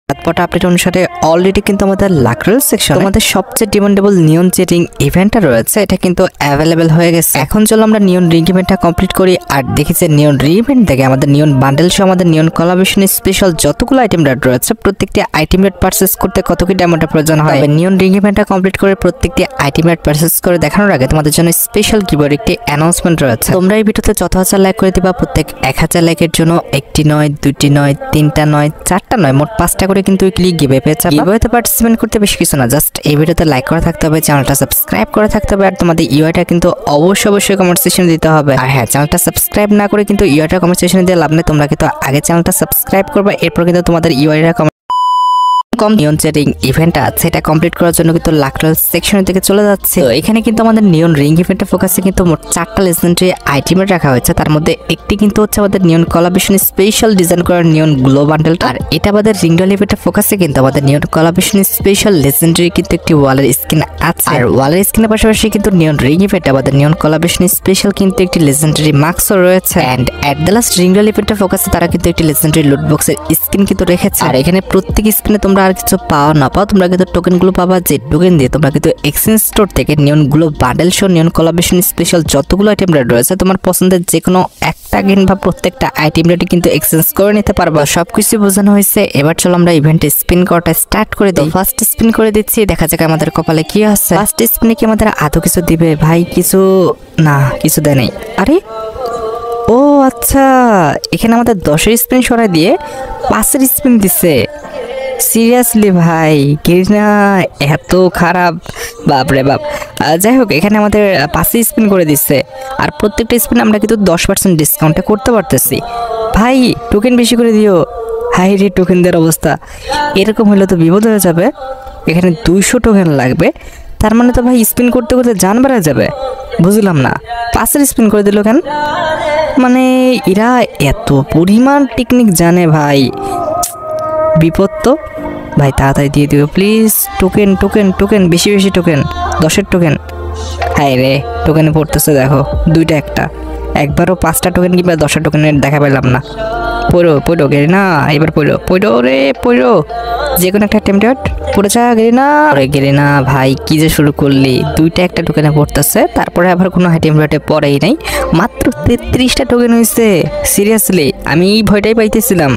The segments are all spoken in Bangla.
রাতপট আপডেট অনুসারে অলরেডি কিন্তু আমাদের লাকরেল সেকশন আমাদের সবচেয়ে ডিমান্ডেবল নিয়ন যে রিং ইভেন্টটা রয়েছে এটা কিন্তু অ্যাভেলেবেল হয়ে গেছে। এখন চলো আমরা নিয়ন রিং ইভেন্টটা কমপ্লিট করি। আর দেখি যে নিয়ন রিং ইভেন্ট থেকে আমাদের নিয়ন বান্ডেল সহ আমাদের নিয়ন কোলাবোরেশন স্পেশাল যতগুলো আইটেম রেট রয়েছে প্রত্যেকটি আইটেম রেট পারচেস করতে কত কি ডায়মন্ডের প্রয়োজন হয়। নিয়ন রিং ইভেন্টটা কমপ্লিট করে প্রত্যেকটি আইটেম রেট পারচেস করে দেখানোর আগে তোমাদের জন্য স্পেশাল গিভওয়ে একটি অ্যানাউন্সমেন্ট রয়েছে। তোমরা এই ভিডিওতে যত হাজার লাইক করে দিবা প্রত্যেক 1000 লাইকের জন্য একটি নয়, দুটি নয়, তিনটা নয়, চারটা নয়, মোট 5টা করে কিন্তু উইকলি গিভওয়ে পেয়ে যাবে। গিভওয়েতে পার্টিসিপেট করতে বেশি কিছু না, জাস্ট এই ভিডিওতে লাইক করা থাকতে হবে, চ্যানেলটা সাবস্ক্রাইব করা থাকতে হবে, আর তোমাদের ইউআইটা কিন্তু অবশ্যই কমেন্ট সেকশনে দিতে হবে। আর হ্যাঁ, চ্যানেলটা সাবস্ক্রাইব না করে কিন্তু ইউআইটা কমেন্ট সেকশনে দিয়ে লাভ নেই। তোমরা কিন্তু আগে চ্যানেলটা সাবস্ক্রাইব করবে, এরপর কিন্তু তোমাদের ইউআইটা নিয়ন যে রিং ইভেন্টটা আছে এটা কমপ্লিট করার জন্য কিন্তু লাকরেল সেকশনের দিকে চলে যাচ্ছে। তো এখানে কিন্তু আমাদের নিয়ন রিং ইভেন্টের ফোকাসে কিন্তু মোট 4টা লেজেন্ডারি আইটেম রাখা হয়েছে। তার মধ্যে একটি কিন্তু হচ্ছে আমাদের নিয়ন কোলাবোরেশন স্পেশাল ডিজাইন করা নিয়ন গ্লো বান্ডেলটা। আর এটা আমাদের রিং ডল ইভেন্টের ফোকাসে কিন্তু আমাদের নিয়ন কোলাবোরেশন স্পেশাল লেজেন্ডারি কিন্তু একটি ওয়ালের স্কিন আছে। আর ওয়ালের স্কিনের পাশাপাশি কিন্তু নিয়ন রিং ইভেন্টে আমাদের নিয়ন কোলাবোরেশন স্পেশাল কিন্তু একটি লেজেন্ডারি মাস্কও রয়েছে। And at the last ring doll ইভেন্টের ফোকাসে তারা কিন্তু একটি লেজেন্ডারি লুট বক্সের স্কিন কিন্তু রেখেছে। আর এখানে প্রত্যেক স্কিনে তোমরা আর কিছু পাও না পাও, তোমরা কিন্তু টোকেনগুলো পাবা, যে টোকেন দিয়ে তোমরা কিন্তু এক্সচেঞ্জ স্টোর থেকে নিয়ন গ্লো বান্ডেল শো নিয়ন কোলাবোরেশন স্পেশাল যতগুলো আইটেম রেট রয়েছে তোমার পছন্দের যে কোনো একটা কিংবা প্রত্যেকটা আইটেম রেটে কিন্তু এক্সচেঞ্জ করে নিতে পারবা। সবকিছু বোঝানো হয়েছে, এবার চলো আমরা ইভেন্টে স্পিন করাটা স্টার্ট করে দিই। ফার্স্ট স্পিন করে দিচ্ছি, দেখা যাক আমাদের কপালে কি আছে। ফার্স্ট স্পিনে কি আমাদের আদৌ কিছু দিবে? ভাই কিছু না, কিছু দেয় নাই। আরে ও আচ্ছা, এখানে আমাদের 10-এর স্পিন সরাই দিয়ে 5-এর স্পিন দিচ্ছে। সিরিয়াসলি ভাই, গেরিনা এত খারাপ, বাপরে বাপ। যাই হোক, এখানে আমাদের 5 স্পিন করে দিচ্ছে, আর প্রত্যেকটা স্পিন আমরা কিন্তু 10% ডিসকাউন্টে করতে পারতেছি। ভাই টোকেন বেশি করে দিও। হাই রে, টোকেন দেওয়ার অবস্থা এরকম হলে তো বিপদ হয়ে যাবে। এখানে 200 টোকেন লাগবে, তার মানে তো ভাই স্পিন করতে করতে জান বেড়ে যাবে। বুঝলাম না 5-এর স্পিন করে দিল কেন? মানে এরা এত পরিমাণ টেকনিক জানে ভাই, বিপদ তো। ভাই তাড়াতাড়ি দিয়ে দিও প্লিজ। টোকেন টোকেন টোকেন, বেশি বেশি টোকেন, 10-এর টোকেন। হাই রে, টোকেনে পড়তেছে দেখো, দুইটা একটা, একবারও 5টা টোকেন কিংবা 10টা টোকেনের দেখা পেলাম না। পড়ো গেরি না, এবার পড়ো রে পড়ো, যে কোনো একটা টেম্পটেড পড়ে যা গেরি না। গেরি না ভাই, কি যে শুরু করলি, দুইটা একটা টোকেনে পড়তেছে, তারপরে আবার কোনো আইটেম রেটে পড়েই নাই। মাত্র 33টা টোকেন হয়েছে। সিরিয়াসলি আমি এই ভয়টাই পাইতেছিলাম,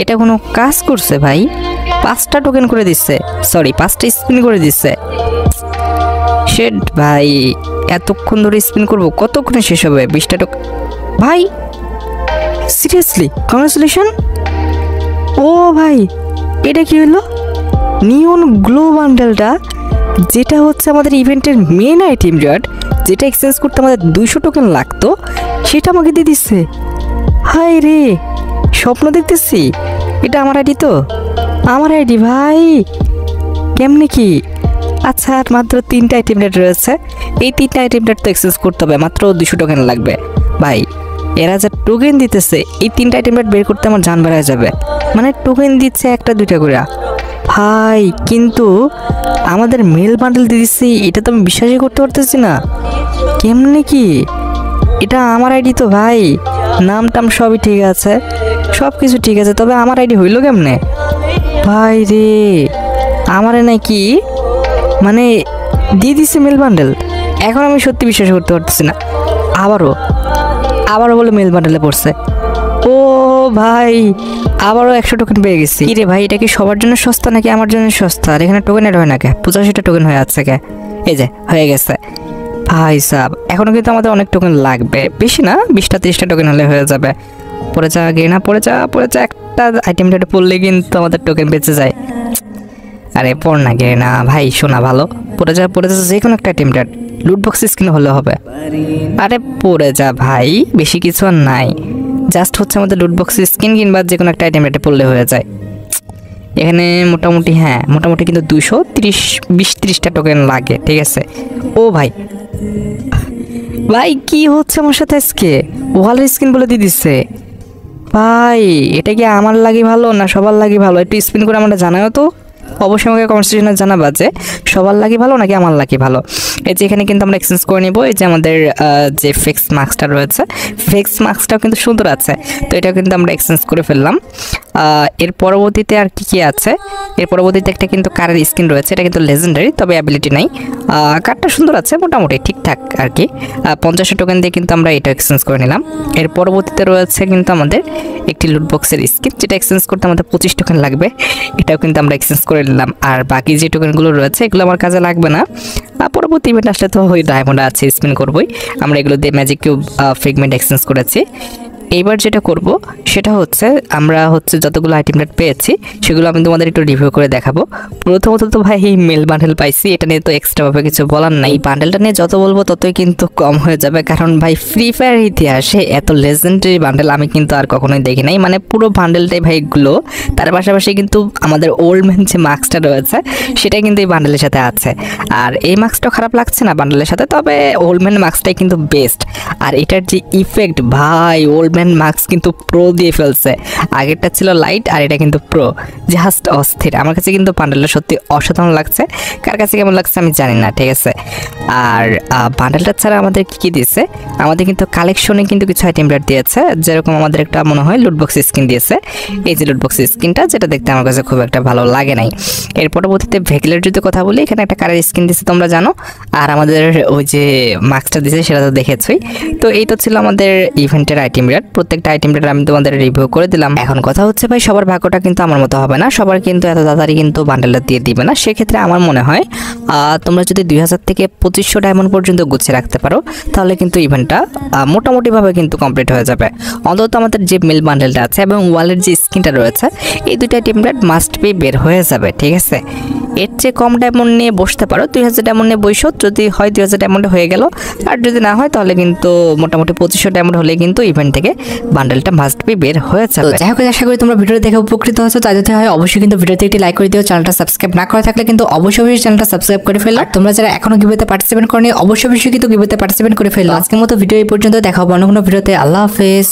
এটা কোনো কাজ করছে ভাই? 5টা টোকেন করে দিচ্ছে, সরি 5টা স্পিন করে দিচ্ছে। শেট ভাই, এতক্ষণ ধরে স্পিন করবো, কতক্ষণে শেষ হবে? 20টা টোকেন ভাই, সিরিয়াসলি কংগ্রাচুলেশন। ও ভাই, এটা কি হলো? নিয়ন গ্লো বান্ডেলটা, যেটা হচ্ছে আমাদের ইভেন্টের মেন আইটেম রেট, যেটা এক্সচেঞ্জ করতে আমাদের 200 টোকেন লাগতো, সেটা আমাকে দিয়ে দিচ্ছে। হাই রে, স্বপ্ন দেখতেছি। এটা আমার আইডি তো, আমার আইডি ভাই, কেমনে কি? আচ্ছা, আর মাত্র 3টা আইটেম রেট রয়েছে, এই 3টা আইটেম রেট তো এক্সচেঞ্জ করতে হবে, মাত্র 200 টোকেন লাগবে। ভাই এরা যা টোকেন দিতেছে, এই 3টা আইটেম রেট বের করতে আমার জান বেড়ে যাবে। মানে টোকেন দিচ্ছে 1টা 2টা করে ভাই, কিন্তু আমাদের মেল বান্ডেল দিয়ে দিচ্ছে, এটা তো আমি বিশ্বাসই করতে পারতেছি না। কেমনে কি? এটা আমার আইডি তো ভাই, নাম টাম সবই ঠিক আছে, সব কিছু ঠিক আছে, তবে আমার আইডি হইলো কেমনে? ভাই রে, আমারে নাকি মানে দিয়ে দিচ্ছে মেল বান্ডেল। এখন আমি সত্যি বিশ্বাস করতে পারতেছি না। আবারও বলে মেল বান্ডেলে পড়ছে। ও ভাই, আবারও 100 টোকেন পেয়ে গেছি। কি রে ভাই, এটা কি সবার জন্য সস্তা নাকি আমার জন্য সস্তা? আর এখানে টোকেন এড হয় না কে? 85টা টোকেন হয়ে আছে কে? এই যে হয়ে গেছে ভাই সাব। এখনো কিন্তু আমাদের অনেক টোকেন লাগবে, বেশি না, 20টা 30টা টোকেন হলে হয়ে যাবে। পড়ে যা গেরিনা, পড়ে যা, একটা আইটেম রেটে পড়লে কিন্তু আমাদের টোকেন বেঁচে যায়। আরে পড় না গেরিনা ভাই, শোনা ভালো, পড়ে যা, যে কোনো একটা আইটেম রেট লুট বক্স স্কিন হলে হবে। আরে পড়ে যা ভাই, বেশি কিছু আর নাই, জাস্ট হচ্ছে আমাদের লুট বক্স স্কিন কিংবা যে কোনো একটা আইটেম রেটে পড়লে হয়ে যায়। এখানে মোটামুটি হ্যাঁ, মোটামুটি কিন্তু 220-30টা টোকেন লাগে, ঠিক আছে। ও ভাই কি হচ্ছে আমার সাথে আজকে? ওয়ালের স্কিন বলে দিয়ে দিচ্ছে ভাই। এটা কি আমার লাগি ভালো না সবার লাগি ভালো? একটু স্পিন করে আমরা জানাও তো। অবশ্যই আমাকে কমেন্ট সেকশনে জানাবা যে সবার লাকি ভালো নাকি আমার লাকি ভালো। এই যে এখানে কিন্তু আমরা এক্সচেঞ্জ করে নিব। এই যে আমাদের যে ফিক্স মার্কসটা রয়েছে, ফিক্স মার্কসটাও কিন্তু সুন্দর আছে, তো এটাও কিন্তু আমরা এক্সচেঞ্জ করে ফেললাম। এর পরবর্তীতে আর কি আছে, এর পরবর্তীতে একটা কিন্তু কারের স্কিন রয়েছে, এটা কিন্তু লেজেন্ডারি, তবে অ্যাবিলিটি নাই। কার্ডটা সুন্দর আছে, মোটামুটি ঠিকঠাক আর কি। 50 টোকেন দিয়ে কিন্তু আমরা এটা এক্সচেঞ্জ করে নিলাম। এর পরবর্তীতে রয়েছে কিন্তু আমাদের একটি লুট বক্সের স্কিন, যেটা এক্সচেঞ্জ করতে আমাদের 25 টোকেন লাগবে, এটাও কিন্তু আমরা এক্সচেঞ্জ করে নিলাম। আর বাকি যে টোকেনগুলো রয়েছে এগুলো আমার কাজে লাগবে না, পরবর্তী ইভেন্ট আসলে তো ওই ডায়মন্ড আছে, স্পিন করবই। আমরা এগুলো দিয়ে ম্যাজিক কিউব ফ্রেগমেন্ট এক্সচেঞ্জ করেছি। এইবার যেটা করব সেটা হচ্ছে আমরা যতগুলো আইটেম রেট পেয়েছি সেগুলো আমি তোমাদের একটু রিভিউ করে দেখাবো। প্রথমত তো ভাই এই মেল বান্ডেল পাইছি, এটা নিয়ে তো এক্সট্রাভাবে কিছু বলার নাই। এই বান্ডেলটা নিয়ে যত বলবো ততই কিন্তু কম হয়ে যাবে, কারণ ভাই ফ্রি ফায়ার ইতিহাসে এত লেজেন্ডারি বান্ডেল আমি কিন্তু আর কখনোই দেখি নাই। মানে পুরো বান্ডেলটাই ভাই গ্লো, তার পাশাপাশি কিন্তু আমাদের ওল্ড ম্যান যে মাস্কটা রয়েছে সেটা কিন্তু এই বান্ডেলের সাথে আছে। আর এই মাস্কটাও খারাপ লাগছে না বান্ডেলের সাথে, তবে ওল্ড ম্যান মাস্কটাই কিন্তু বেস্ট। আর এটার যে ইফেক্ট ভাই, ওল্ড ম্যান মাস্ক কিন্তু প্রো দিয়ে ফেলছে, আগেরটা ছিল লাইট আর এটা কিন্তু প্রো, জাস্ট অস্থির। আমার কাছে কিন্তু বান্ডেলটা সত্যি অসাধারণ লাগছে, কার কাছে কেমন লাগছে আমি জানি না, ঠিক আছে। আর বান্ডেলটা ছাড়া আমাদের কি দিয়েছে, আমাদের কিন্তু কালেকশনে কিন্তু কিছু আইটেম রেট দিয়েছে, যেরকম আমাদের একটা মনে হয় লুটবক্স স্কিন দিয়েছে। এই যে লুটবক্স স্কিনটা, যেটা দেখতে আমার কাছে খুব একটা ভালো লাগে নাই। এর পরবর্তীতে ভেহিকলের যদি কথা বলি, এখানে একটা কারের স্কিন দিয়েছে তোমরা জানো, আর আমাদের ওই যে মাস্কটা দিয়েছে সেটা তো দেখেছই। তো এই তো ছিল আমাদের ইভেন্টের আইটেম রেট, প্রত্যেকটা আইটেম রেট আমি তোমাদের রিভিউ করে দিলাম। এখন কথা হচ্ছে ভাই সবার ভাগ্যটা কিন্তু আমার মতো হবে না, সবার কিন্তু এত তাড়াতাড়ি কিন্তু বান্ডেলটা দিয়ে দিবে না। সেক্ষেত্রে আমার মনে হয় তোমরা যদি 2000 থেকে 2500 ডায়মন্ড পর্যন্ত গুছিয়ে রাখতে পারো তাহলে কিন্তু ইভেন্টটা মোটামুটিভাবে কিন্তু কমপ্লিট হয়ে যাবে। অন্তত আমাদের যে মেল বান্ডেলটা আছে এবং ওয়ালের যে স্কিনটা রয়েছে, এই দুইটা আইটেম রেট মাস্ট বি বের হয়ে যাবে, ঠিক আছে। এর চেয়ে কম ডায়মন্ড নিয়ে বসতে পারো, 2000 ডায়মন্ড নিয়ে বসো, যদি হয় 2000 ডায়মন্ডে হয়ে গেল, আর যদি না হয় তাহলে কিন্তু মোটামুটি 2500 ডায়মন্ড হলে কিন্তু ইভেন্ট থেকে বান্ডেলটা মাস্ট বি বের হয়ে যাবে। যাই হোক, আশা করি তোমরা ভিডিওটা দেখে উপকৃত হয়েছো। তাই যদি হয় অবশ্যই কিন্তু ভিডিওতে একটি লাইক করে দিও, চ্যানেলটা সাবস্ক্রাইব না করে থাকলে কিন্তু অবশ্যই চ্যানেলটা সাবস্ক্রাইব করে ফেলো। আর তোমরা যারা এখনো গিভওয়েতে পার্টিসিপেট করনি অবশ্যই কিন্তু গিভওয়েতে পার্টিসিপেট করে ফেলো। আজকের মতো ভিডিও এই পর্যন্ত, দেখা হবে অন্য কোনো ভিডিওতে। আল্লাহ হাফেজ।